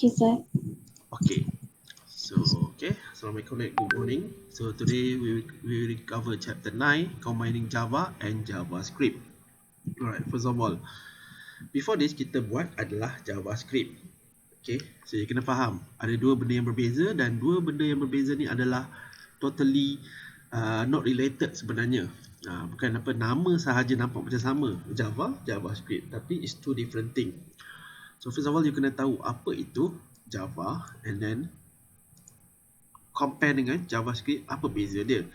Okay, sir. Okay. Assalamualaikum and good morning. So today we will cover chapter 9, combining Java and JavaScript. Alright, first of all, before this kita buat adalah JavaScript. Okay, so you kena faham ada dua benda yang berbeza, dan dua benda yang berbeza ni adalah totally not related sebenarnya. Bukan apa, nama sahaja nampak macam sama, Java, JavaScript, tapi it's two different thing. So first of all, you kena tahu apa itu Java, and then compare dengan JavaScript, apa beza dia.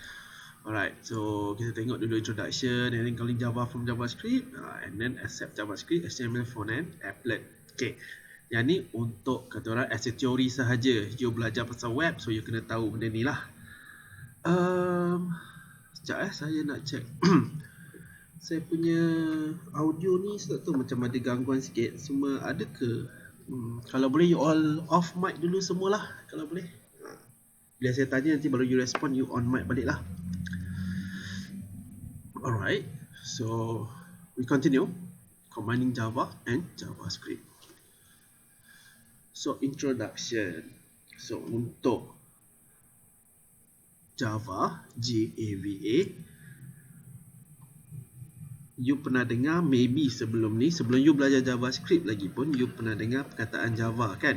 Alright, so kita tengok dulu introduction, and then calling Java from JavaScript, and then accept JavaScript, HTML front end, applet. Okay, yang ni untuk kata orang as a teori sahaja. You belajar pasal web, so you kena tahu benda ni lah. Sekejap saya nak check. Saya punya audio ni saya tak tahu macam ada gangguan sikit. Semua ada ke? Kalau boleh you all off mic dulu semualah, kalau boleh. Bila saya tanya nanti baru you respond, you on mic balik lah. Alright, so we continue combining Java and JavaScript. So introduction. So untuk Java, Java, you pernah dengar maybe sebelum ni, sebelum you belajar JavaScript lagi pun, you pernah dengar perkataan Java kan?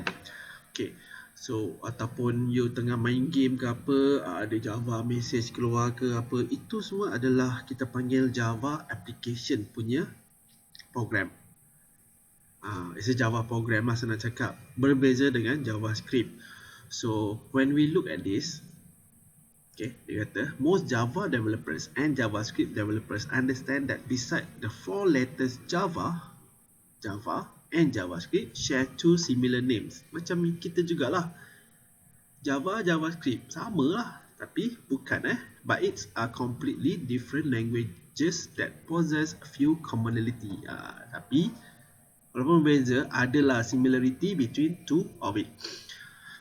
Okay, so ataupun you tengah main game ke apa, ada Java message keluar ke apa, itu semua adalah kita panggil Java application punya program. It's a Java program lah senang cakap. Berbeza dengan JavaScript. So when we look at this, okay, dia kata most Java developers and JavaScript developers understand that beside the four letters Java and JavaScript share two similar names. Macam kita jugalah. Java, JavaScript sama lah, tapi bukan but it's a completely different languages that possess a few commonality. Tapi walaupun berbeza, adalah similarity between two of it.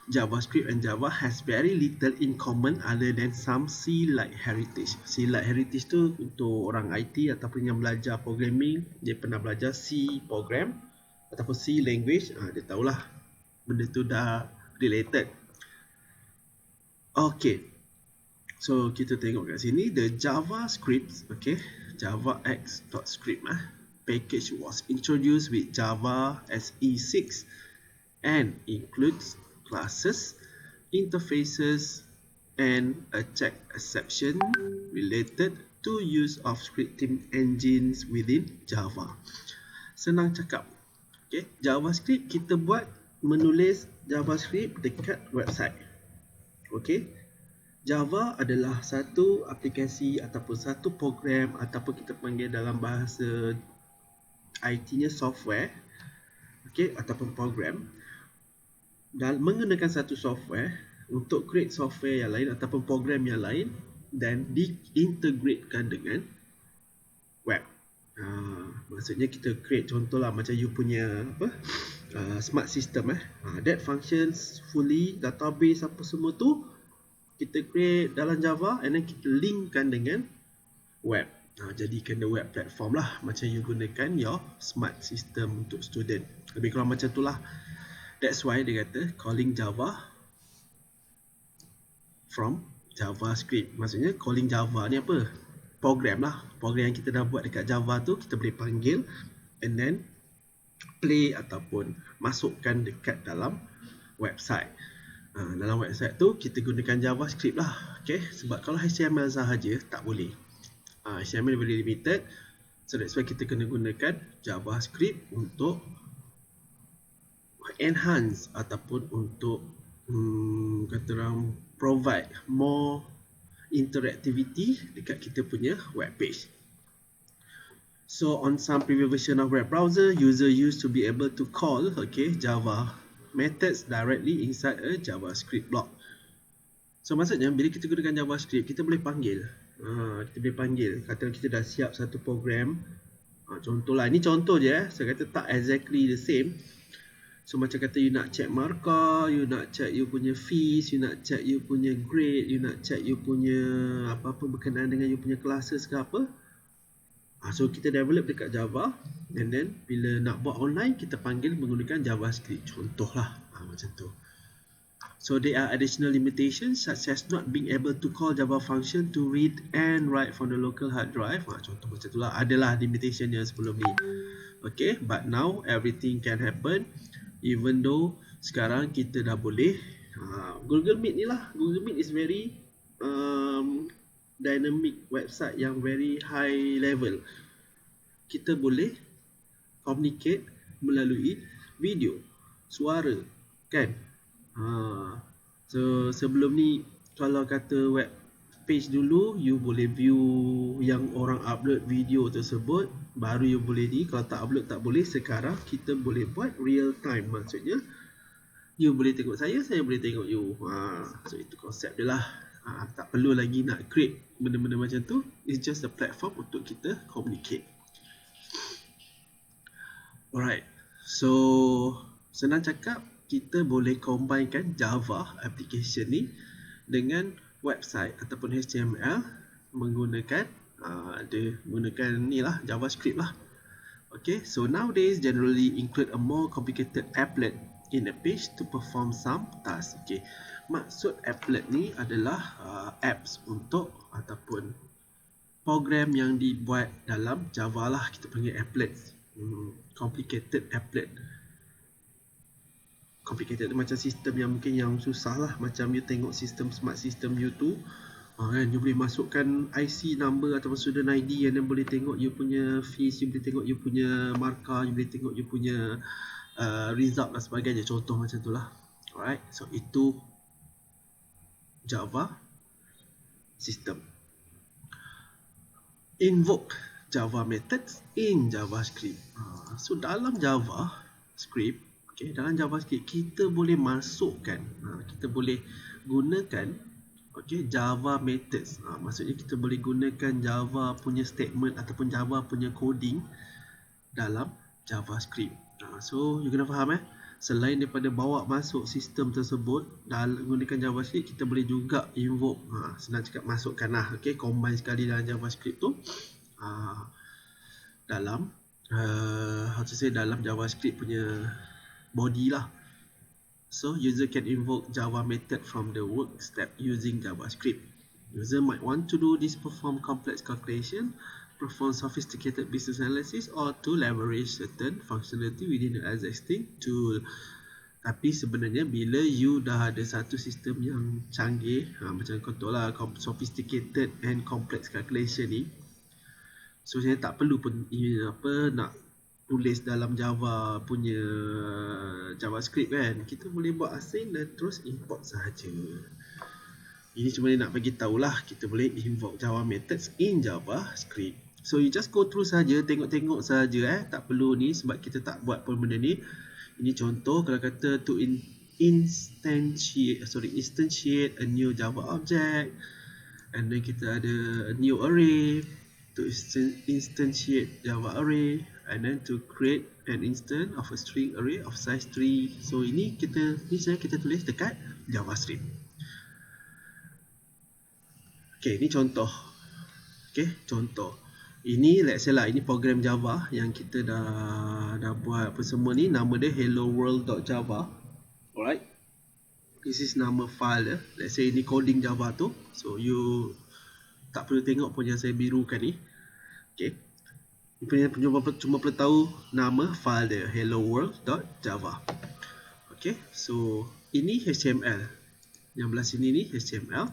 JavaScript and Java has very little in common other than some C-like heritage. C-like heritage tu untuk orang IT ataupun yang belajar programming, dia pernah belajar C program ataupun C language, dia tahulah benda tu dah related. Okay, so kita tengok kat sini the JavaScript, okay, javax.script package was introduced with Java SE6 and includes classes, interfaces, and a check exception related to use of scripting engines within Java. Senang cakap. Okay, JavaScript kita buat menulis JavaScript dekat website. Okay, Java adalah satu aplikasi ataupun satu program ataupun kita panggil dalam bahasa IT-nya software, okay, ataupun program, dan menggunakan satu software untuk create software yang lain ataupun program yang lain dan diintegratekan dengan web. Maksudnya kita create, contohlah macam you punya smart system that functions fully, database apa semua tu kita create dalam Java, and then kita linkkan dengan web. Jadikan the web platform lah, macam you gunakan your smart system untuk student. Lebih kurang macam tu lah. That's why dia kata calling Java from JavaScript. Maksudnya calling Java ni apa? Program lah. Program yang kita dah buat dekat Java tu kita boleh panggil and then play ataupun masukkan dekat dalam website. Dalam website tu kita gunakan JavaScript lah. Okay? Sebab kalau HTML sahaja tak boleh. HTML very limited. So that's why kita kena gunakan JavaScript untuk enhance ataupun untuk kata orang provide more interactivity dekat kita punya web page. So on some previous version of web browser, user used to be able to call Java methods directly inside a JavaScript block. So maksudnya bila kita gunakan JavaScript, kita boleh panggil. Kita boleh panggil. Katakan kita dah siap satu program. Contohlah, ini contoh je. Saya kata tak exactly the same. So macam kata you nak check markah, you nak check you punya fees, you nak check you punya grade, you nak check you punya apa-apa berkenaan dengan you punya classes ke apa. So kita develop dekat Java, and then bila nak buat online kita panggil menggunakan JavaScript, contohlah. Macam tu. So there are additional limitations such as not being able to call Java function to read and write from the local hard drive. Contoh macam tu lah. Adalah limitationnya sebelum ni. Okay, but now everything can happen. Even though sekarang kita dah boleh Google Meet ni lah. Google Meet is very dynamic website yang very high level. Kita boleh communicate melalui video, suara, kan? So sebelum ni kalau kata web page dulu you boleh view yang orang upload video tersebut, baru you boleh ni. Kalau tak upload tak boleh. Sekarang kita boleh buat real time, maksudnya you boleh tengok saya boleh tengok you. So itu konsep dia lah. Tak perlu lagi nak create benda-benda macam tu. It's just a platform untuk kita communicate. Alright, so senang cakap, kita boleh combinekan Java application ni dengan website ataupun HTML menggunakan ni lah, JavaScript lah. Okay, so nowadays generally include a more complicated applet in a page to perform some tasks. Okay, maksud applet ni adalah apps untuk ataupun program yang dibuat dalam Java lah, kita panggil applet. Complicated applet. Complicated macam sistem yang mungkin yang susah lah. Macam you tengok sistem smart system you tu, kan, you boleh masukkan IC number ataupun student ID, and then boleh tengok you punya fees, you boleh tengok you punya markah, you boleh tengok you punya result dan sebagainya. Contoh macam tu lah. Alright, so itu Java system. Invoke Java methods in JavaScript. So dalam JavaScript, okay, dalam JavaScript kita boleh masukkan, kita boleh gunakan, okay, Java methods. Maksudnya kita boleh gunakan Java punya statement ataupun Java punya coding dalam JavaScript. So you kena faham, selain daripada bawa masuk sistem tersebut dalam gunakan JavaScript, kita boleh juga invoke, senang cakap masukkan lah, okay, combine sekali dalam JavaScript tu dalam dalam JavaScript punya body lah. So user can invoke Java method from the work step using JavaScript. User might want to do this, perform complex calculation, perform sophisticated business analysis, or to leverage certain functionality within the existing tool. Tapi sebenarnya bila you dah ada satu sistem yang canggih, macam contoh lah sophisticated and complex calculation ni, so saya tak perlu pun nak tulis dalam Java punya JavaScript, kan. Kita boleh buat asing dan terus import sahaja. Ini cuma nak bagi tahulah kita boleh invoke Java methods in JavaScript. So you just go through saja, tengok-tengok saja, tak perlu ni sebab kita tak buat pun benda ni. Ini contoh kalau kata to instantiate a new Java object, and then kita ada a new array, to instantiate Java array, and then to create an instance of a string array of size 3. So ini saya tulis dekat JavaScript. Okay, ini contoh. Okay, contoh. Ini let's say lah, ini program Java yang kita dah buat apa semua ni. Nama dia helloworld.java. Alright. This is nama file dia. Let's say ini coding Java tu. So you tak perlu tengok pun yang saya birukan ni. Okay, cuma perlu tahu nama file dia, helloworld.java. Okay, so ini HTML. Yang belah sini ni HTML.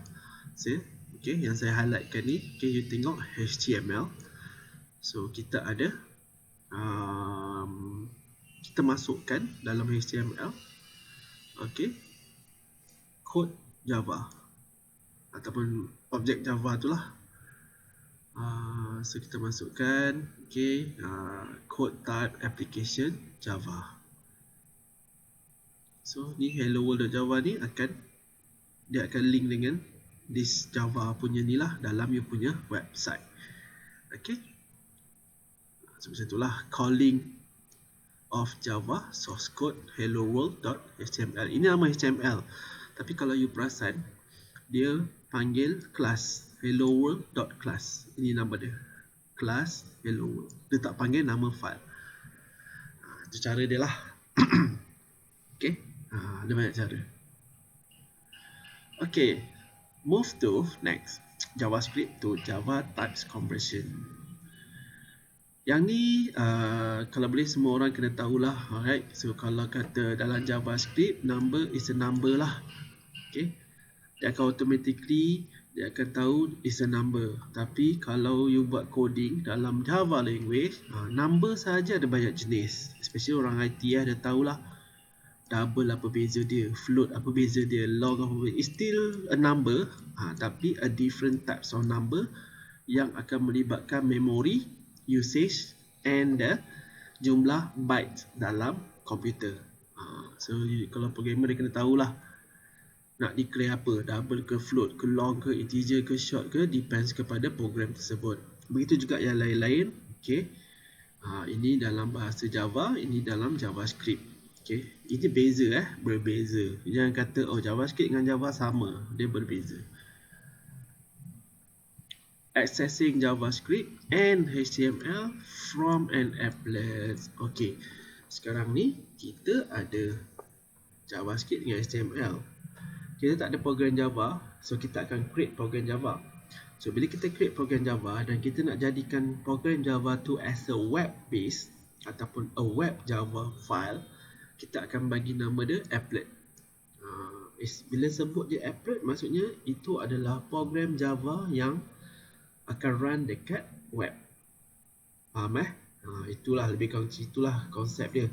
Okay, yang saya highlightkan ni, okay, you tengok HTML. So kita ada kita masukkan dalam HTML, okay, code Java ataupun objek Java tu lah. So kita masukkan, okay, code type application Java. So ni helloworld.java ni dia akan link dengan this Java punya ni lah dalam you punya website. Okay, so macam itulah calling of Java source code helloworld.html. Ini nama HTML, tapi kalau you perasan dia panggil class helloworld.class. Ini nama dia, class helloworld. Dia tak panggil nama file. Itu cara dia lah. Okay, Ada banyak cara. Okay, move to next, JavaScript to Java types conversion. Yang ni kalau boleh semua orang kena tahulah. Alright, so kalau kata dalam JavaScript, number is a number lah. Okay, dia akan automatically dia akan tahu is a number. Tapi kalau you buat coding dalam Java language, number saja ada banyak jenis. Especially orang IT dia tahulah double apa beza dia, float apa beza dia, log apa beza. It's still a number, tapi a different types of number yang akan melibatkan memory usage and the jumlah bytes dalam komputer. So kalau programmer dia kena tahulah nak declare apa, double ke float ke long ke integer ke short ke, depends kepada program tersebut. Begitu juga yang lain-lain. Okay, ini dalam bahasa Java, ini dalam JavaScript. Okay, ini beza berbeza. Jangan kata oh JavaScript dengan Java sama, dia berbeza. Accessing JavaScript and HTML from an applet. Okay, sekarang ni kita ada JavaScript dengan HTML. Kita tak ada program Java, so kita akan create program Java. So bila kita create program Java dan kita nak jadikan program Java tu as a web base ataupun a web Java file, kita akan bagi nama dia applet. Bila sebut dia applet, maksudnya itu adalah program Java yang akan run dekat web. Faham itulah lebih kurang, itulah konsep dia.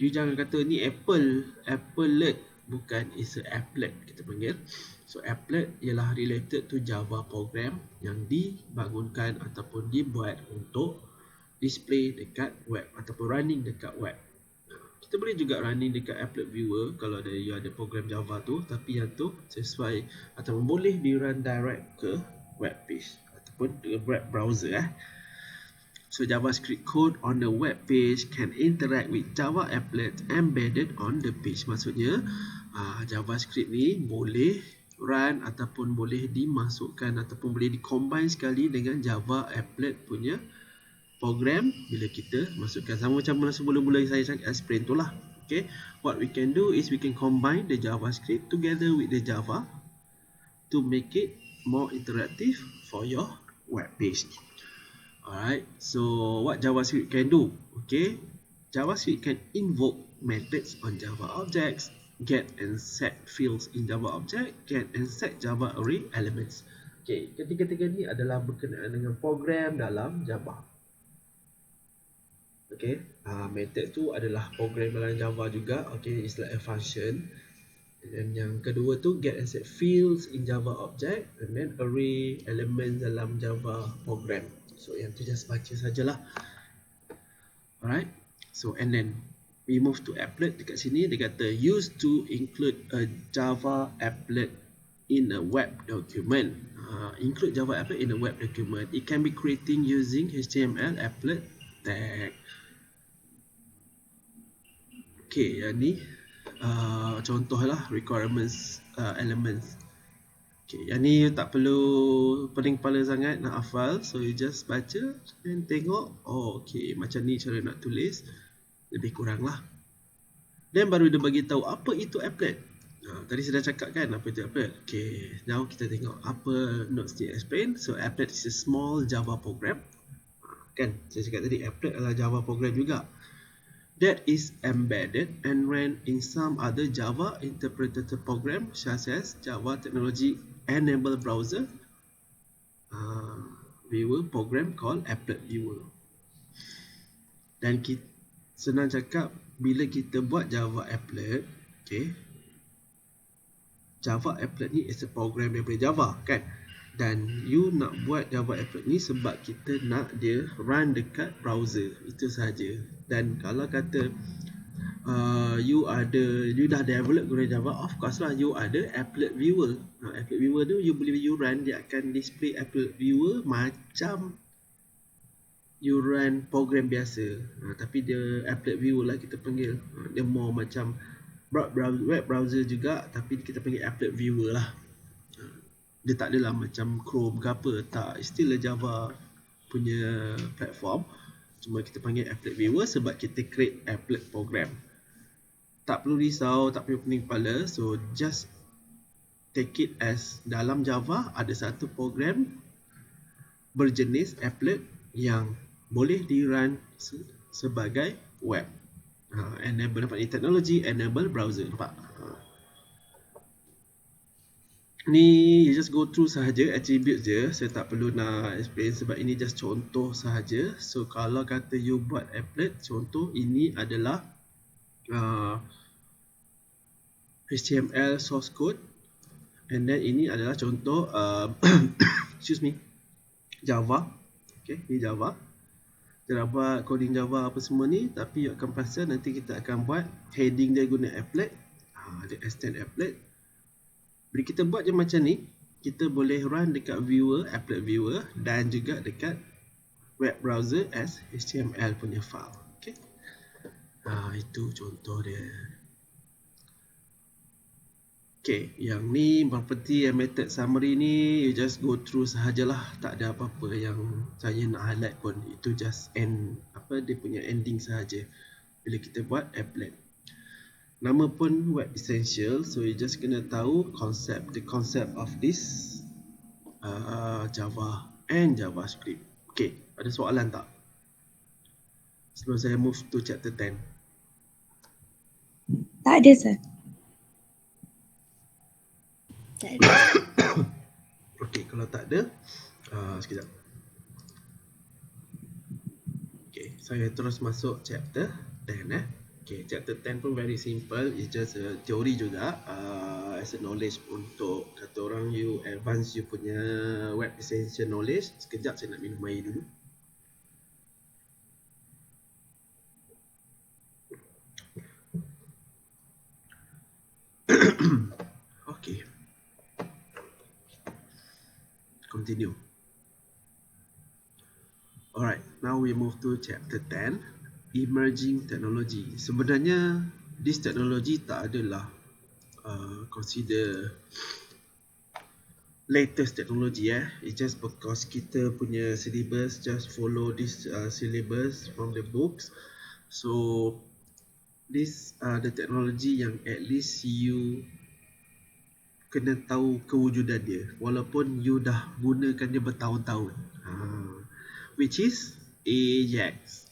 You jangan kata ni applet, bukan, is a applet kita panggil. So applet ialah related to Java program yang dibangunkan ataupun dibuat untuk display dekat web ataupun running dekat web. Kita boleh juga running dekat applet viewer kalau ada program Java tu, tapi yang tu sesuai ataupun boleh di run direct ke web page ataupun ke web browser. So JavaScript code on the web page can interact with Java applet embedded on the page. Maksudnya JavaScript ni boleh run ataupun boleh dimasukkan ataupun boleh di-combine sekali dengan Java applet punya program bila kita masukkan. Sama macam sebelum-mula saya explain tu lah. Okay, what we can do is we can combine the JavaScript together with the Java to make it more interactive for your web page. Alright, so what JavaScript can do? Okay, JavaScript can invoke methods on Java objects, get and set fields in Java object, get and set Java array elements. Okay, ketiga-tiga ni adalah berkenaan dengan program dalam Java. Okay, method tu adalah program dalam Java juga. Okay, it's like a function. Dan yang kedua tu get and set fields in Java object, and then array elements dalam Java program. So yang tu just baca sajalah. Alright, so and then we move to applet. Dekat sini dia kata used to include a Java applet in a web document. Include Java applet in a web document. It can be creating using HTML applet tag. Okay, yang ni contoh lah requirements elements. Okay, yang ni tak perlu pening kepala sangat nak hafal. So you just baca dan tengok. Oh, okay, macam ni cara nak tulis. Lebih kurang lah. Dan baru dia bagi tahu apa itu applet. Tadi saya dah cakap kan apa itu applet. Okay, now kita tengok apa notes dia explain. So applet is a small Java program. Kan, saya cakap tadi applet adalah Java program juga. That is embedded and ran in some other Java interpreted program such as Java Technology Enable Browser viewer program called applet viewer. Dan kita, senang cakap, bila kita buat Java applet, okay, Java applet ni is a program daripada Java kan. Dan you nak buat Java applet ni sebab kita nak dia run dekat browser, itu saja. Dan kalau kata you dah develop guna Java, of course lah you ada applet viewer. Applet viewer tu you boleh run, dia akan display applet viewer macam you run program biasa. Tapi dia applet viewer lah kita panggil. Dia more macam web browser juga, tapi kita panggil applet viewer lah. Dia tak adalah macam Chrome ke apa, tak, still a Java punya platform. Cuma kita panggil applet viewer sebab kita create applet program. tak perlu risau, tak perlu pening kepala. So just take it as dalam Java ada satu program berjenis applet yang boleh di-run sebagai web. Enable dapat ni teknologi, enable browser. Nampak? Ni you just go through sahaja attributes je. Saya tak perlu nak explain sebab ini just contoh sahaja. So kalau kata you buat applet, contoh ini adalah HTML source code, and then ini adalah contoh excuse me, Java. Okay, ni Java. Kita buat coding Java apa semua ni, tapi you akan perasan nanti kita akan buat heading dia guna applet. Ada extend applet. Bila kita buat je macam ni, kita boleh run dekat viewer, applet viewer, dan juga dekat web browser as HTML punya file. Okay. Itu contoh dia. Okay, yang ni property and method summary ni you just go through sahajalah, tak ada apa-apa yang saya nak highlight pun. Itu just end, dia punya ending sahaja bila kita buat applet. Nama pun Web Essential, so you just kena tahu the concept of this Java and JavaScript. Okay, ada soalan tak? Sebelum saya move to chapter 10. Tak ada, sir. Tak ada. Okay, kalau tak ada, sekejap. Okay, saya terus masuk chapter 10 Okay, chapter 10 pun very simple. It's just a teori juga, as a knowledge untuk kata orang you advance you punya web essential knowledge. Sekejap saya nak minum air dulu. Okay. Continue. Alright, now we move to chapter 10. Emerging technology. Sebenarnya this technology tak adalah consider latest technology. It's just because kita punya syllabus just follow this syllabus from the books. So this the technology yang at least you kena tahu kewujudan dia walaupun you dah gunakan dia bertahun-tahun. Which is AJAX.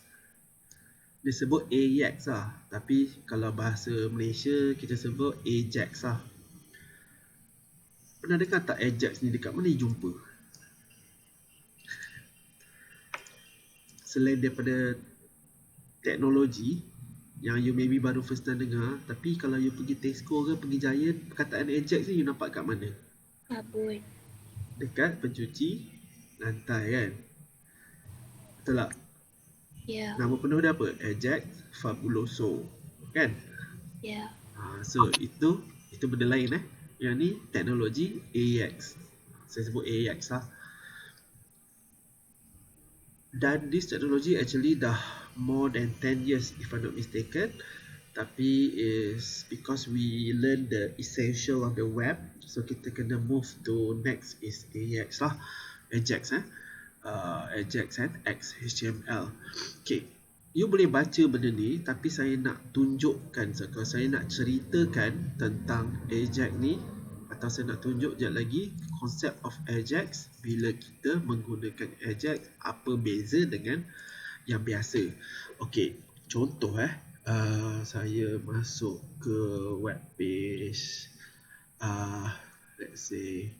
Dia sebut AJAX lah, tapi kalau bahasa Malaysia kita sebut AJAX lah. Pernah dengar tak AJAX ni dekat mana jumpa? Selain daripada teknologi yang you maybe baru first time dengar, tapi kalau you pergi Tesco ke pergi Giant, perkataan AJAX ni you nampak kat mana? Sabun. Dekat pencuci lantai kan? Betul tak? Ya. Nama penuh dia apa? Ajax Fabuloso, kan? Ya. So itu benda lain Yang ni teknologi AJAX. Saya sebut AJAX lah. Dan this technology actually dah more than 10 years if I'm not mistaken. Tapi is because we learn the essential of the web, so kita kena move to next is AJAX lah. AJAX Ajax and XHTML. Okay, you boleh baca benda ni, tapi saya nak tunjukkan, kalau saya nak ceritakan tentang Ajax ni, atau saya nak tunjuk sekejap lagi konsep of Ajax bila kita menggunakan Ajax, apa beza dengan yang biasa. Okay, contoh saya masuk ke web page let's say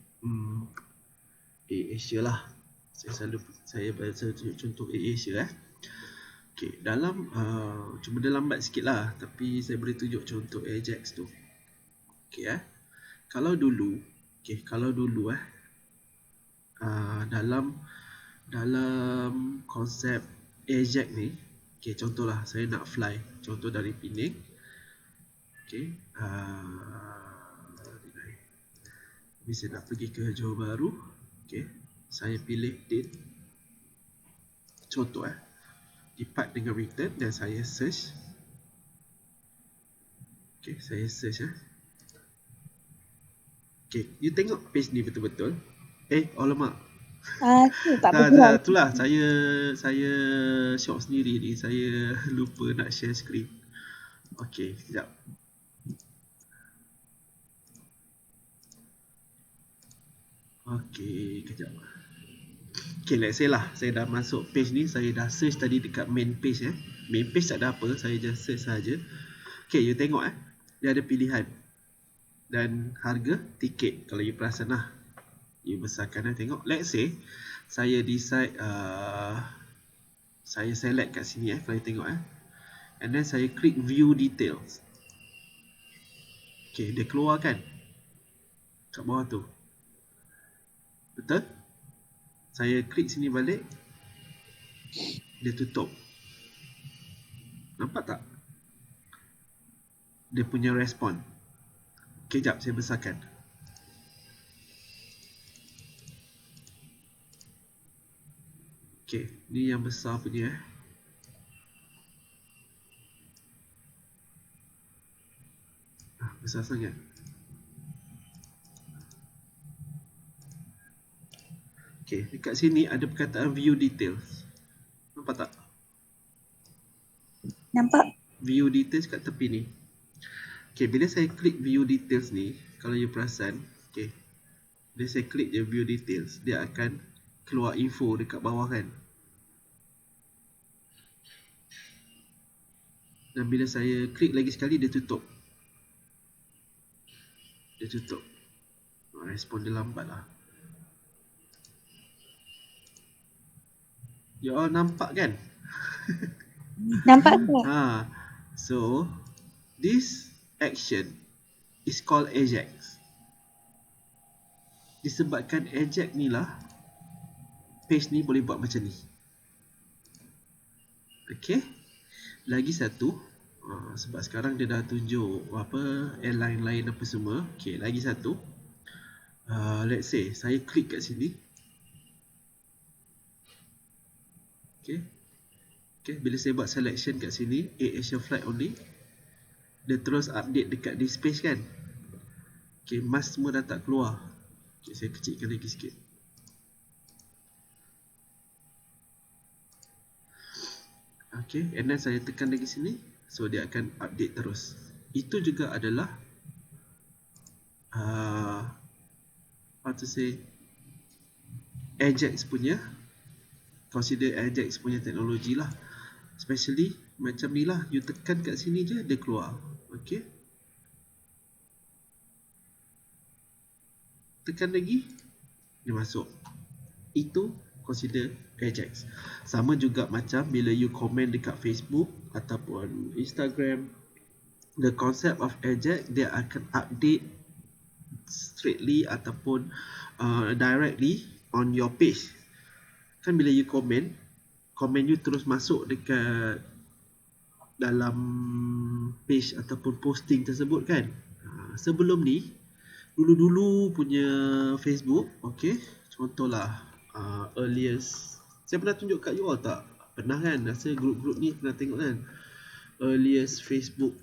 Asia lah. Saya baca contoh Asia Okay, dalam cuma dia lambat sikit lah, tapi saya boleh tunjuk contoh Ajax tu. Okay kalau dulu dalam konsep Ajax ni, okay, contohlah saya nak fly, contoh dari Penang. Okay, saya nak pergi ke Johor Bahru. Okay, saya pilih date, contoh depart dengan return, dan saya search. Okay, saya search Okay, you tengok page ni betul-betul. Alamak. Itulah saya shock sendiri ni, saya lupa nak share screen. Okay, sekejap. Okay, kejap. Okay, let's say lah, saya dah masuk page ni, saya dah search tadi dekat main page Main page tak ada apa, saya just search saja. Okay, you tengok dia ada pilihan dan harga tiket. Kalau you perasan lah, you besarkan tengok. Let's say saya decide saya select kat sini kalau you tengok and then saya klik view details. Okay, dia keluar kan kat bawah tu, betul? Saya klik sini balik, dia tutup. Nampak tak dia punya respon? Okay, jap saya besarkan. Okay, ni yang besar punya besar sangat. Okay, dekat sini ada perkataan view details. Nampak tak? Nampak. View details kat tepi ni. Okay, bila saya klik view details ni, kalau you perasan, okay, bila saya klik je view details, dia akan keluar info dekat bawah kan. Dan bila saya klik lagi sekali, dia tutup. Dia tutup. Respon dia lambat lah. You all nampak kan? Nampak tak? So this action is called Ajax. Disebabkan Ajax ni lah, page ni boleh buat macam ni. Okay, lagi satu, sebab sekarang dia dah tunjuk airline lain apa semua. Okay, lagi satu, let's say saya klik kat sini. Okay, bila saya buat selection kat sini, Asia flight only, dia terus update dekat this page kan. Okay, mask semua dah tak keluar. Okay, saya kecilkan lagi sikit. Okay, and then saya tekan lagi sini, so dia akan update terus. Itu juga adalah Ajax punya, consider Ajax punya teknologi lah. Especially macam ni lah, you tekan kat sini je, dia keluar. Okay, tekan lagi, dia masuk. Itu consider Ajax. Sama juga macam bila you komen dekat Facebook ataupun Instagram, the concept of Ajax, dia akan update straightly ataupun directly on your page. Kan bila you komen you terus masuk dekat dalam page ataupun posting tersebut kan. Sebelum ni, dulu-dulu punya Facebook, okay, contohlah earliest, saya pernah tunjuk kat you all tak? Pernah kan? Rasa group-group ni pernah tengok kan? Earliest Facebook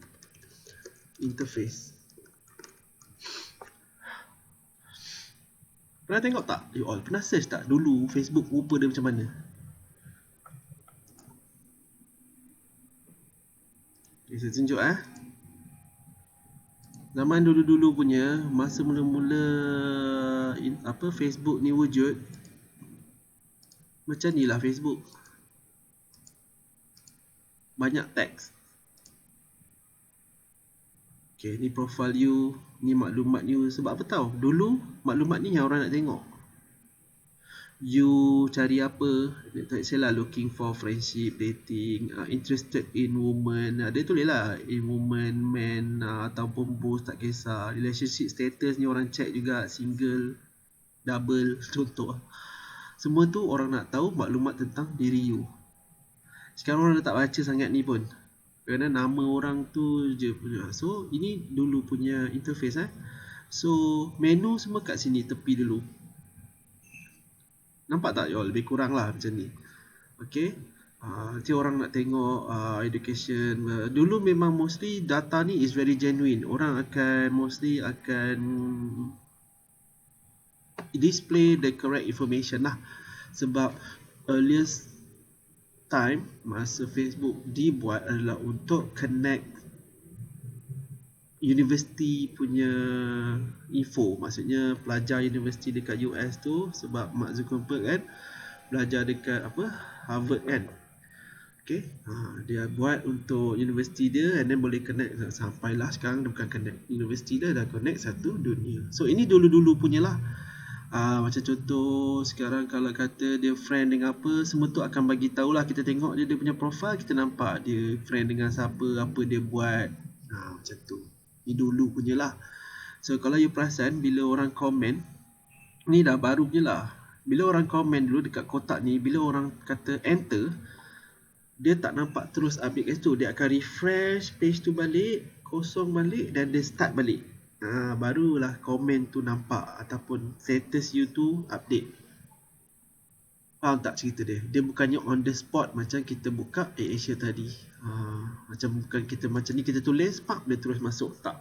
interface. Pernah tengok tak you all? Pernah search tak dulu Facebook rupa dia macam mana? Okay, saya tunjuk zaman dulu-dulu punya, masa mula-mula Facebook ni wujud, macam ni lah Facebook. Banyak teks. Okay, ni profile you, ni maklumat you. Sebab apa tahu? Dulu maklumat ni yang orang nak tengok. You cari apa? Say lah, looking for friendship, dating, interested in woman. Dia tulis lah, in woman, man, ataupun both, tak kisah. Relationship status ni orang check juga, single, double, contoh. Semua tu orang nak tahu maklumat tentang diri you. Sekarang orang dah tak baca sangat ni pun, kerana nama orang tu je punya. So ini dulu punya interface So menu semua kat sini tepi dulu. Nampak tak you all? Lebih kurang lah macam ni. Okay, nanti orang nak tengok education. Dulu memang mostly data ni is very genuine. Orang akan mostly akan display the correct information lah. Sebab earliest time masa Facebook dibuat adalah untuk connect universiti punya info. Maksudnya pelajar universiti dekat US tu, sebab Mark Zuckerberg kan belajar dekat Harvard kan. Okay, dia buat untuk universiti dia, and then boleh connect sampailah sekarang dia bukan connect universiti dia, dah connect satu dunia. So ini dulu-dulu punya lah. Macam contoh sekarang kalau kata dia friend dengan apa, semua tu akan bagi tahulah. Kita tengok dia punya profile, kita nampak dia friend dengan siapa, apa dia buat. Macam tu. Ni dulu punya lah. So kalau you perasan bila orang komen, ni dah baru punya lah. Bila orang komen dulu dekat kotak ni, bila orang kata enter, dia tak nampak terus update kat situ. Dia akan refresh page tu balik, kosong balik, dan dia start balik. Barulah komen tu nampak ataupun status you tu update. Faham tak cerita dia? Dia bukannya on the spot macam kita buka AirAsia tadi. Macam bukan kita macam ni kita tulis, pak dia terus masuk. Tak.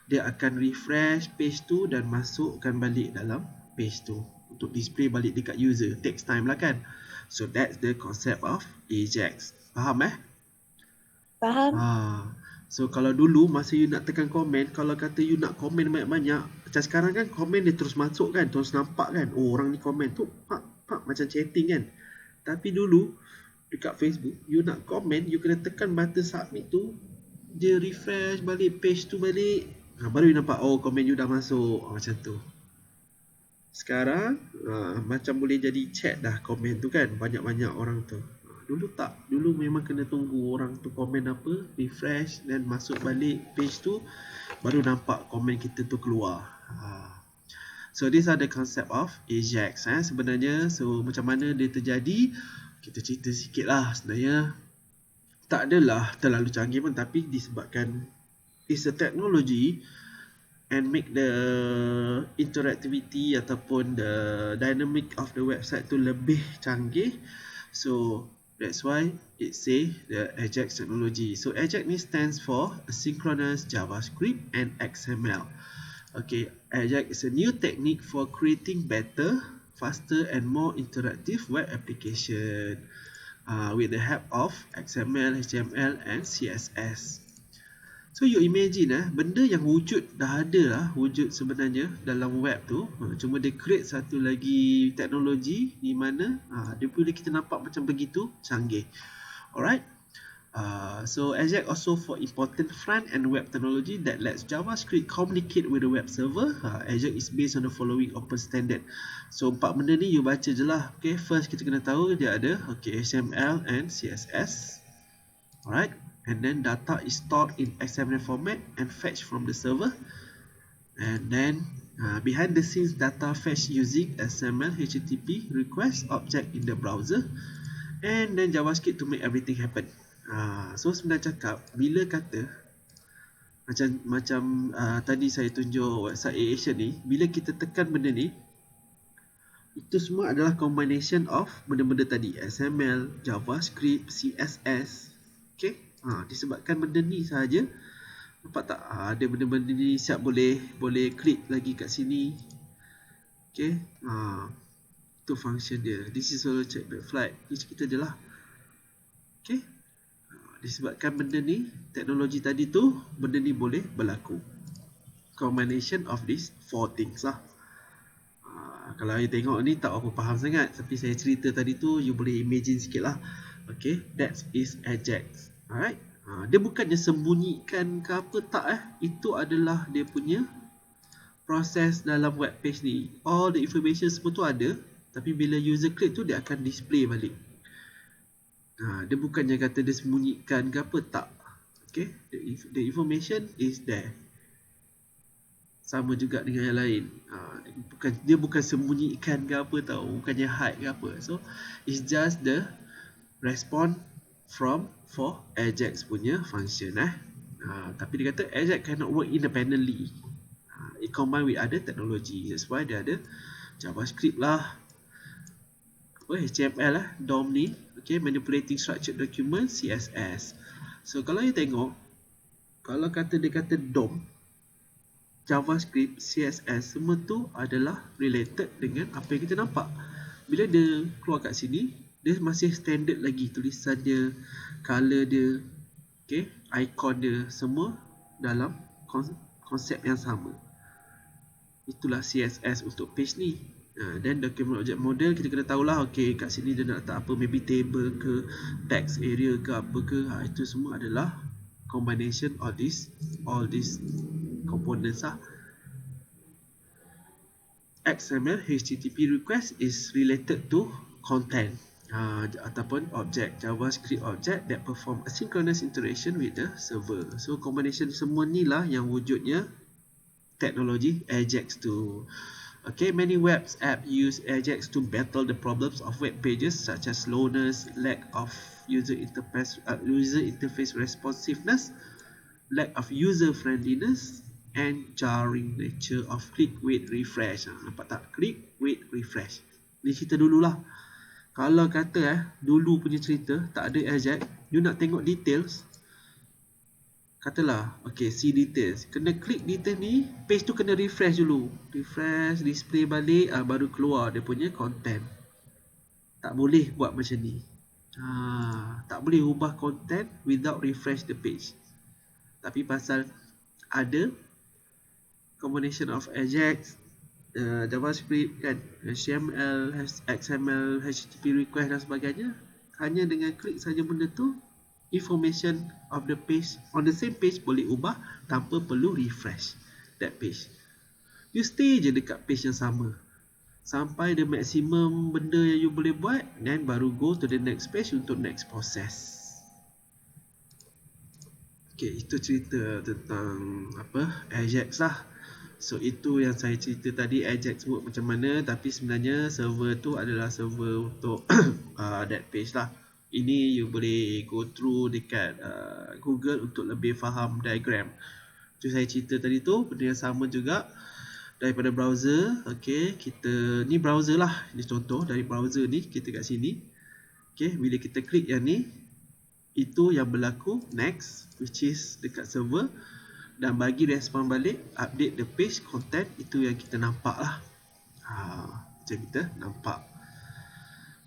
Dia akan refresh page tu dan masukkan balik dalam page tu untuk display balik dekat user. Takes time lah kan. So that's the concept of Ajax. Faham Faham? So kalau dulu masa you nak tekan komen, kalau kata you nak komen banyak-banyak, macam sekarang kan komen dia terus masuk kan, terus nampak kan, oh orang ni komen tu, pak macam chatting kan. Tapi dulu dekat Facebook, you nak komen, you kena tekan button submit tu, dia refresh balik page tu balik, baru you nampak oh komen you dah masuk. Macam tu. Sekarang macam boleh jadi chat dah komen tu kan, banyak-banyak orang tu. Dulu tak, dulu memang kena tunggu orang tu komen apa, refresh dan masuk balik page tu, baru nampak komen kita tu keluar. So these are the concept of Ajax sebenarnya. So macam mana dia terjadi, kita cerita sikit lah. Sebenarnya tak adalah terlalu canggih pun, tapi disebabkan it's a technology and make the interactivity ataupun the dynamic of the website tu lebih canggih. So that's why it say the Ajax technology. So Ajax ni stands for Asynchronous JavaScript and XML. Okay, Ajax is a new technique for creating better, faster and more interactive web application with the help of XML, HTML and CSS. So you imagine benda yang wujud dah ada lah, wujud sebenarnya dalam web tu, cuma dia create satu lagi teknologi di mana dia boleh kita nampak macam begitu canggih. Alright. So Ajax also for important front-end web technology that lets JavaScript communicate with the web server. Ajax is based on the following open standard. So 4 benda ni you baca je lah. Okay, first kita kena tahu dia ada HTML and CSS. Alright. And then data is stored in XML format and fetched from the server. And then behind the scenes data fetched using XML HTTP request object in the browser. And then JavaScript to make everything happen. So sebenarnya cakap, bila kata macam tadi saya tunjuk website AirAsia ni, bila kita tekan benda ni, itu semua adalah combination of benda-benda tadi, XML, JavaScript, CSS. Okay. Disebabkan benda ni sahaja, nampak tak? Ada benda-benda ni siap boleh klik lagi kat sini. Okay. Itu function dia. This is all check back flight. Ni kita je lah. Okay. Disebabkan benda ni, teknologi tadi tu, benda ni boleh berlaku. Combination of these 4 things lah. Kalau you tengok ni tak apa faham sangat, tapi saya cerita tadi tu, you boleh imagine sikit lah. Okay. That is Ajax. Alright. Dia bukannya sembunyikan ke apa, tak Itu adalah dia punya proses dalam web page ni. All the information semua tu ada, tapi bila user klik tu dia akan display balik. Dia bukannya kata dia sembunyikan ke apa, tak. Okay. The information is there. Sama juga dengan yang lain. Dia bukan sembunyikan ke apa tau, bukannya hide ke apa. So it's just the response for Ajax punya function tapi dia kata Ajax cannot work independently. It combine with other technology. That's why dia ada JavaScript lah, HTML lah, DOM ni, okay, manipulating structured document, CSS. So kalau you tengok, kalau dia kata DOM, JavaScript, CSS, semua tu adalah related dengan apa yang kita nampak. Bila dia keluar kat sini, dia masih standard lagi, tulisan dia, color dia, okay, icon dia, semua dalam konsep yang sama. Itulah CSS untuk page ni. Then document object model kita kena tahulah, okay, kat sini dia nak letak apa, maybe table ke, text area ke, apa ke. Itu semua adalah combination of all these components lah. XML HTTP request is related to content ataupun object, JavaScript object that perform asynchronous interaction with the server. So combination semua ni lah yang wujudnya teknologi Ajax tu. Okay, many web apps use Ajax to battle the problems of web pages such as slowness, lack of user interface responsiveness, lack of user friendliness, and jarring nature of click, wait, refresh. Nampak tak? Click, wait, refresh. Ni cerita dululah. Kalau kata dulu punya cerita tak ada Ajax, you nak tengok details, katalah, okay, see details, kena klik detail ni, page tu kena refresh dulu, refresh, display balik, baru keluar dia punya content. Tak boleh buat macam ni. Tak boleh ubah content without refresh the page. Tapi pasal ada combination of Ajax, JavaScript kan, HTML, XML, HTTP request dan sebagainya, hanya dengan klik saja benda tu, information of the page on the same page boleh ubah tanpa perlu refresh that page. You stay je dekat page yang sama sampai the maximum benda yang you boleh buat, then baru go to the next page untuk next process. Okay, itu cerita tentang Ajax lah. So itu yang saya cerita tadi, Ajax work macam mana, tapi sebenarnya server tu adalah server untuk that page lah. Ini you boleh go through dekat Google untuk lebih faham diagram. Tu saya cerita tadi tu, benda yang sama juga daripada browser. Okay, kita ni browser lah, ini contoh dari browser ni, kita kat sini. Okay, bila kita klik yang ni, itu yang berlaku next, which is dekat server, dan bagi respon balik, update the page content, itu yang kita nampak lah. Macam kita nampak.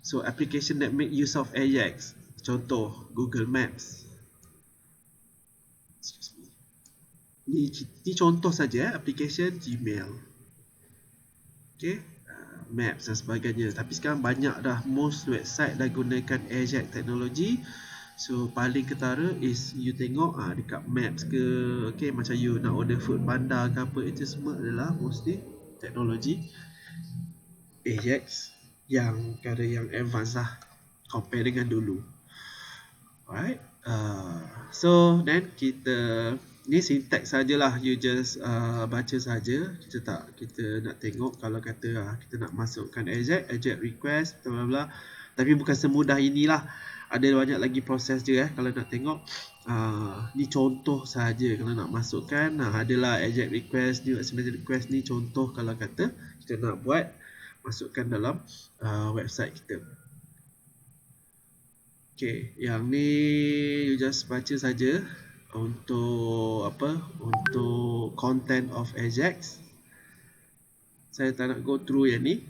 So application that make use of Ajax, contoh Google Maps. Ni contoh saja, application Gmail. Okay, Maps dan sebagainya. Tapi sekarang banyak dah, most website dah gunakan Ajax teknologi. So paling ketara is you tengok dekat Maps ke, okay, macam you nak order food panda ke apa, itu semua adalah mostly teknologi Ajax yang kira yang advance lah compare dengan dulu. Alright, so then kita ni syntax sajalah, you just baca saja. Kita nak tengok kalau kata kita nak masukkan Ajax request bla bla bla, tapi bukan semudah inilah. Ada banyak lagi proses je kalau nak tengok. Ni contoh saja kalau nak masukkan. Adalah Ajax request, new SMS request, ni contoh kalau kata kita nak buat masukkan dalam website kita. Okay, yang ni you just baca saja untuk untuk content of Ajax. Saya tak nak go through yang ni.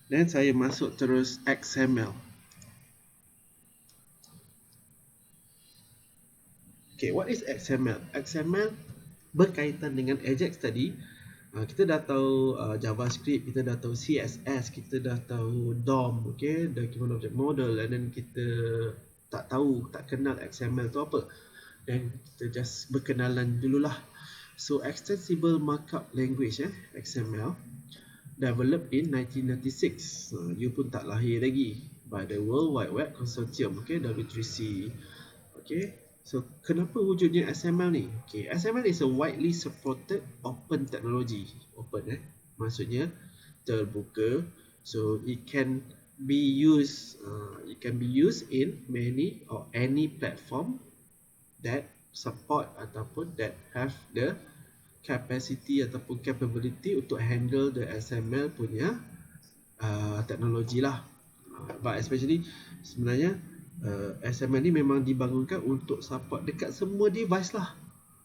Dan saya masuk terus XML. Okay, what is XML? XML berkaitan dengan Ajax tadi. Kita dah tahu JavaScript, kita dah tahu CSS, kita dah tahu DOM, okay, Document Object Model, and then kita tak kenal XML tu apa. Dan kita just berkenalan dululah. So Extensible Markup Language, XML, developed in 1996. You pun tak lahir lagi, by the World Wide Web Consortium, okay, W3C. Okay, so kenapa wujudnya XML ni? Okay, XML is a widely supported open technology. Open maksudnya terbuka. So it can be used in many or any platform that support ataupun that have the capacity ataupun capability untuk handle the XML punya teknologi lah. But especially sebenarnya XML ni memang dibangunkan untuk support dekat semua device lah.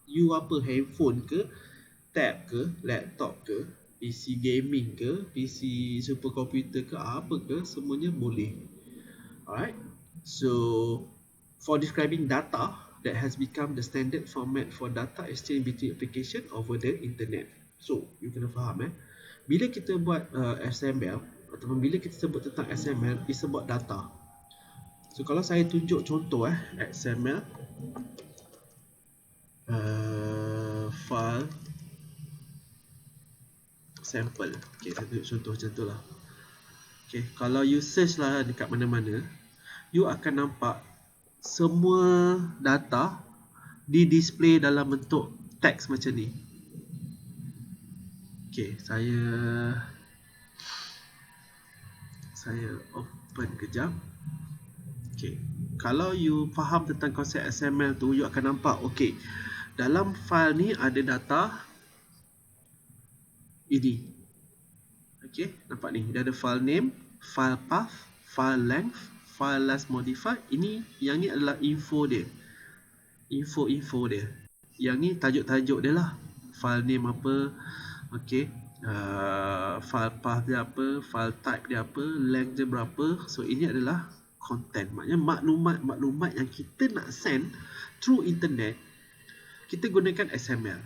You handphone ke, tab ke, laptop ke, PC gaming ke, PC superkomputer ke, apa ke, semuanya boleh. Alright, so for describing data that has become the standard format for data exchange between application over the internet. So, you kena faham bila kita buat XML ataupun bila kita sebut tentang XML, it's about data. So, kalau saya tunjuk contoh XML file sample. Okay, saya tunjuk contoh macam tu lah. Okay, kalau you search lah dekat mana-mana, you akan nampak semua data di display dalam bentuk teks macam ni. Okay, saya open kejap. Okay, kalau you faham tentang konsep XML tu, you akan nampak, okay, dalam file ni ada data ini. Okay, nampak ni, dia ada file name, file path, file length, file last modified. Yang ni adalah info dia, info dia. Yang ni tajuk-tajuk dia lah, file name apa, okay, file path dia apa, file type dia apa, length dia berapa. So ini adalah content, maknanya maklumat yang kita nak send through internet, kita gunakan XML.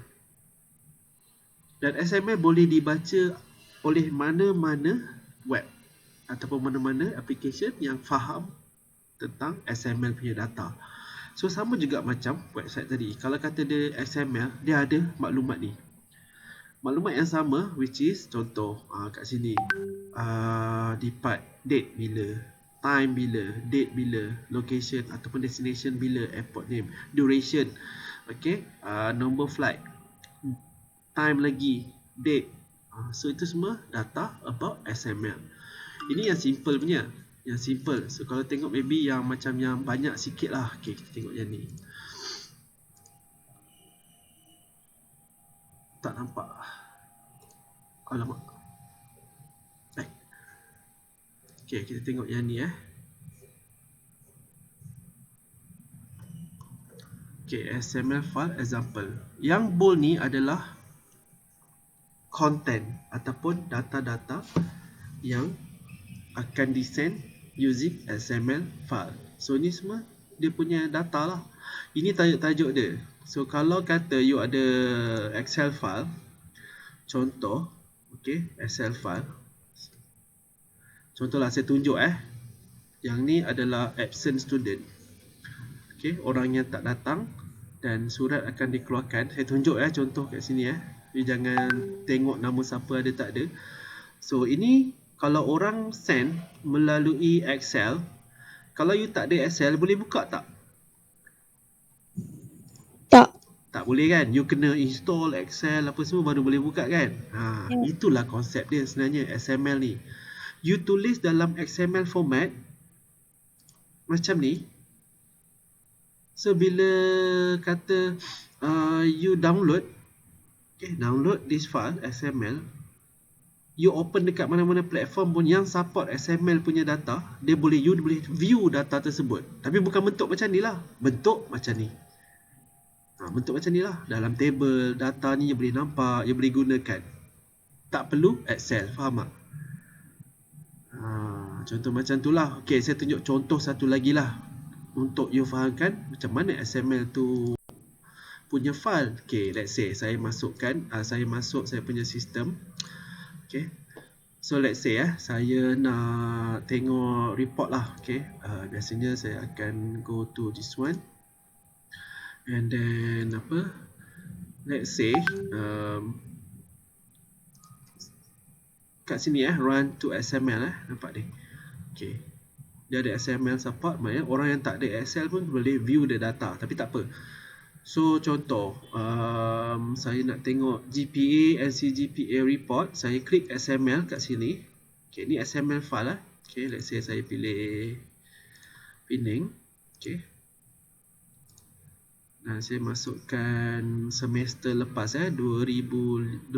Dan XML boleh dibaca oleh mana-mana web ataupun mana-mana application yang faham tentang XML punya data. So sama juga macam website tadi, kalau kata dia XML, dia ada maklumat ni, maklumat yang sama, which is contoh kat sini, depart, date bila, time bila, date bila, location ataupun destination bila, airport name, duration, okay, number flight, time lagi, date. So itu semua data about XML. Ini yang simple punya, yang simple. So kalau tengok maybe yang macam yang banyak sikit lah. Okay, kita tengok yang ni. Tak nampak. Alamak. Baik. Okay, kita tengok yang ni Okay, XML file example. Yang bold ni adalah content ataupun data-data yang akan disend using XML file. So ni semua dia punya data lah. Ini tajuk-tajuk dia. So kalau kata you ada Excel file, contoh, okay, Excel file. Contohlah saya tunjuk yang ni adalah absent student. Okay, orang yang tak datang dan surat akan dikeluarkan. Saya tunjuk contoh kat sini You jangan tengok nama siapa ada tak ada. So ini kalau orang send melalui Excel, kalau you tak ada Excel, boleh buka tak? Tak boleh kan? You kena install Excel apa semua baru boleh buka kan? Itulah konsep dia sebenarnya XML ni. You tulis dalam XML format macam ni. So bila kata you download, download this file XML, you open dekat mana-mana platform pun yang support XML punya data, you boleh view data tersebut. Tapi bukan bentuk macam ni lah, bentuk macam ni. Bentuk macam ni lah, dalam table data ni you boleh nampak, you boleh gunakan. Tak perlu Excel, faham tak? Contoh macam tu lah. Okay, saya tunjuk contoh satu lagi lah untuk you fahamkan macam mana XML tu punya file. Okay, let's say saya masukkan, saya masuk saya punya sistem. Okay, so let's say saya nak tengok report lah. Okay, biasanya saya akan go to this one and then let's say kat sini run to XML nampak ni. Okay, dia ada XML support, maknanya orang yang tak ada Excel pun boleh view the data, tapi tak apa. So contoh, saya nak tengok GPA, NCGPA report, saya klik XML kat sini. Okay, ni XML file Okay, let's say saya pilih Pening. Okay, dan saya masukkan semester lepas 2021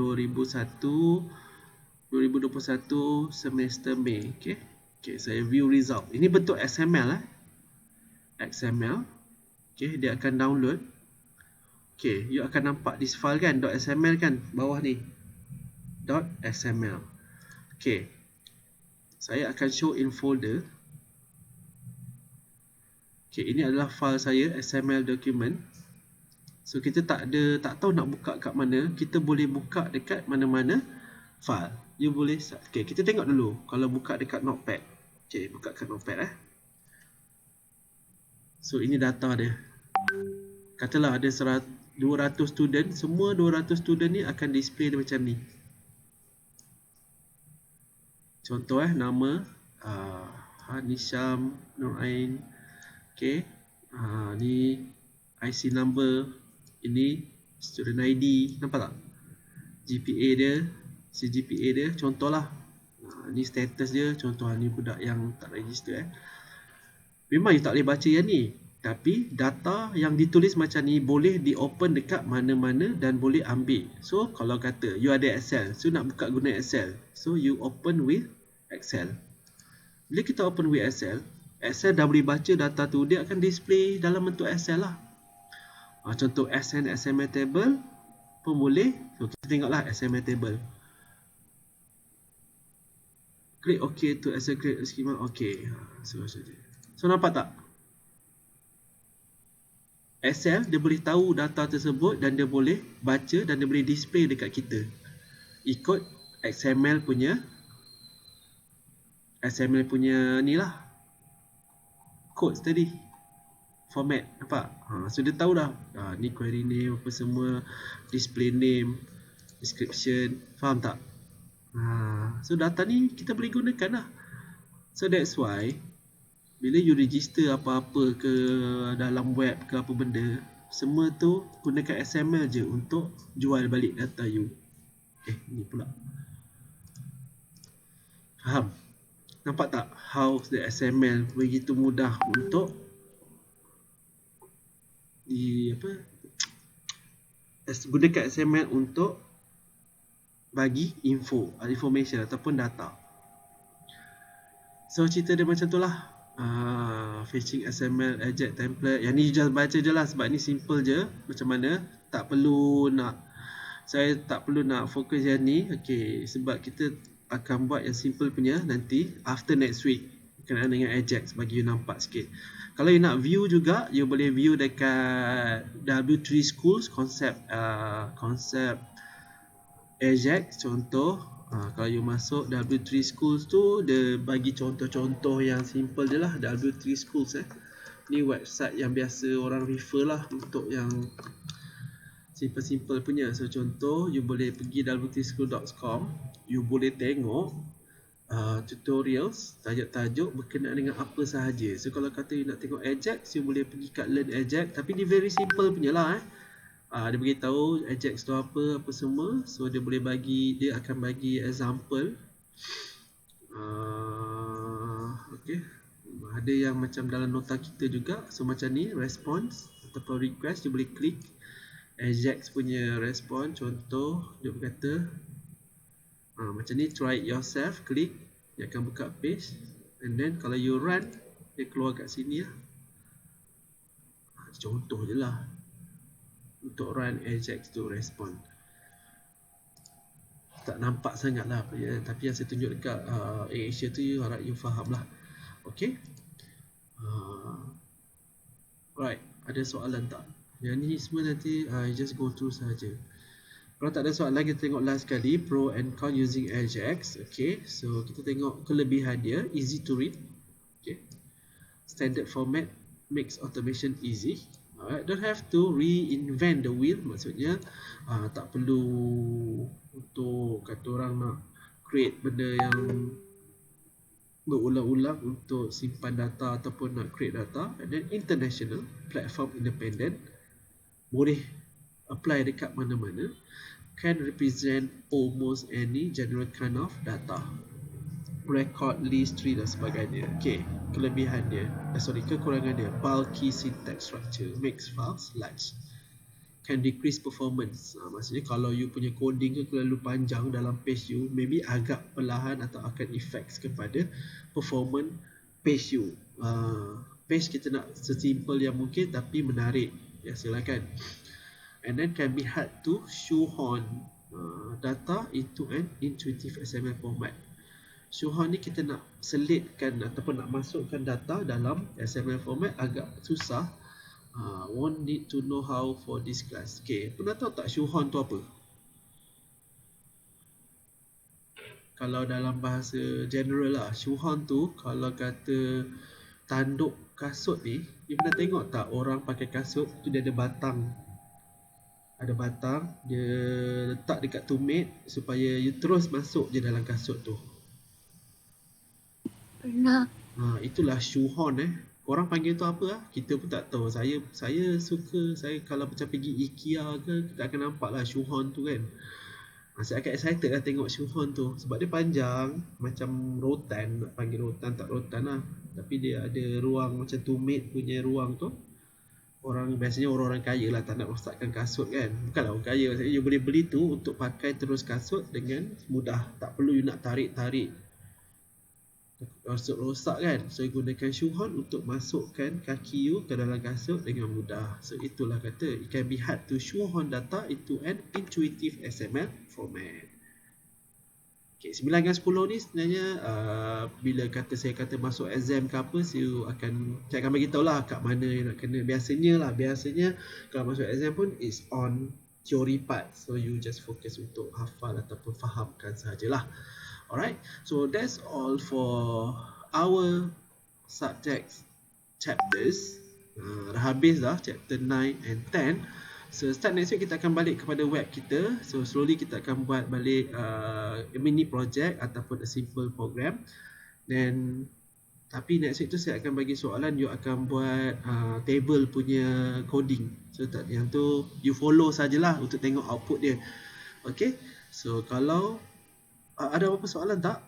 semester Mei. Okay, saya view result. Ini bentuk XML XML. Okay, dia akan download. Okay, you akan nampak this file kan, .xml kan, bawah ni .xml. Okay, saya akan show in folder. Okay, ini adalah file saya, XML document. So kita tak tahu nak buka kat mana, kita boleh buka dekat mana-mana file. You boleh, okay, kita tengok dulu kalau buka dekat Notepad. Okay, buka kat Notepad So ini data dia. Katalah ada 200 student, semua 200 student ni akan display dia macam ni. Contoh nama Nisham Nur Ain. Okay, ni IC number, ini student ID, nampak tak? GPA dia, CGPA dia, contohlah. Ni status dia, contoh ni budak yang tak register Memang you tak boleh baca yang ni, tapi data yang ditulis macam ni boleh di open dekat mana-mana dan boleh ambil. So kalau kata you ada Excel, so nak buka guna Excel, so you open with Excel. Bila kita open with Excel, Excel dah boleh baca data tu, dia akan display dalam bentuk Excel lah. Contoh SN XML table pun boleh. So kita tengoklah XML table. Klik OK to Excel create schema. OK. So nampak tak? Excel dia boleh tahu data tersebut dan dia boleh baca dan dia boleh display dekat kita ikut XML punya ni lah, codes tadi, format, nampak? So dia tahu dah, ni query name apa semua, display name, description, faham tak? So data ni kita boleh gunakan lah. So that's why bila you register apa-apa ke dalam web ke apa benda, semua tu gunakan XML je untuk jual balik data you. Ni pula. Faham? Nampak tak how the XML begitu mudah untuk gunakan XML untuk bagi information ataupun data. So cerita dia macam tu lah. Fetching XML, Ajax template. Yang ni just baca je lah sebab ni simple je. Macam mana, saya tak perlu nak fokus yang ni. Okay, sebab kita akan buat yang simple punya nanti after next week berkenaan dengan Ajax, bagi you nampak sikit. Kalau you nak view juga, you boleh view dekat W3 Schools konsep Ajax. Contoh, kalau you masuk W3 Schools tu, dia bagi contoh-contoh yang simple je lah. W3 Schools ni website yang biasa orang refer lah untuk yang simple-simple punya. So contoh, you boleh pergi w3school.com, you boleh tengok tutorials, tajuk-tajuk berkenaan dengan apa sahaja. So kalau kata you nak tengok Ajax, you boleh pergi kat Learn Ajax, tapi dia very simple punya lah. Dia beritahu Ajax tu apa semua. So dia akan bagi example. Okay, ada yang macam dalam nota kita juga. So macam ni, response ataupun request, you boleh klik Ajax punya response. Contoh dia berkata macam ni, try it yourself, klik, dia akan buka page. And then kalau you run, dia keluar kat sini lah. Contoh je lah untuk run Ajax tu respond. Tak nampak sangat lah, tapi yang saya tunjuk dekat Asia tu, harap you faham lah. Okay, right, ada soalan tak? Yang ni semua nanti just go through saja. Kalau tak ada soalan, kita tengok last kali pro and con using Ajax. Okay, so kita tengok kelebihan dia. Easy to read. Okay, standard format makes automation easy. Alright, don't have to reinvent the wheel. Maksudnya tak perlu untuk kata orang nak create benda yang berulang-ulang untuk simpan data ataupun nak create data. And then international, platform independent, boleh apply dekat mana-mana, can represent almost any general kind of data, record, list, tree dan sebagainya. Okay, kelebihan dia, kekurangan dia, bulky syntax structure, makes files large, can decrease performance. Maksudnya kalau you punya coding ke terlalu panjang dalam page you, maybe agak perlahan atau akan effects kepada performance page you. Page kita nak sesimpel yang mungkin tapi menarik. Ya, silakan. And then can be hard to shoehorn data into an intuitive XML format. Shoehorn ni kita nak selitkan ataupun nak masukkan data dalam XML format agak susah. Won't need to know how for this class. Okay, pernah tahu tak shoehorn tu apa? Kalau dalam bahasa general lah, shoehorn tu kalau kata tanduk kasut ni, you pernah tengok tak orang pakai kasut tu dia ada batang. Ada batang, dia letak dekat tumit supaya you terus masuk je dalam kasut tu. Pernah. Itulah shoehorn Korang panggil tu apa lah? Kita pun tak tahu. Saya suka, saya kalau macam pergi IKEA ke, kita akan nampak lah shoehorn tu kan. Saya akan excited lah tengok shoehorn tu. Sebab dia panjang, macam rotan. Nak panggil rotan, tak rotan lah. Tapi dia ada ruang macam tumit punya ruang tu. Biasanya orang-orang kaya lah tak nak rosakkan kasut kan. Bukanlah orang kaya, maksudnya you boleh beli tu untuk pakai terus kasut dengan mudah. Tak perlu you nak tarik-tarik rosak kan. So you gunakan shoehorn untuk masukkan kaki you ke dalam kasut dengan mudah. So itulah kata it can be hard to shoehorn data into an intuitive XML format. Okay, 9 dengan 10 ni sebenarnya bila saya kata masuk exam ke apa, saya akan bagi tahu lah kat mana yang nak kena. Biasanya kalau masuk exam pun is on theory part, so you just focus untuk hafal ataupun fahamkan sahajalah. Alright, so that's all for our subject chapters. Dah habis dah chapter 9 and 10. So start next week kita akan balik kepada web kita. So slowly kita akan buat balik a mini project ataupun a simple program. Then tapi next week tu saya akan bagi soalan, you akan buat table punya coding. So yang tu you follow sajalah untuk tengok output dia. Okay, so kalau ada apa-apa soalan tak?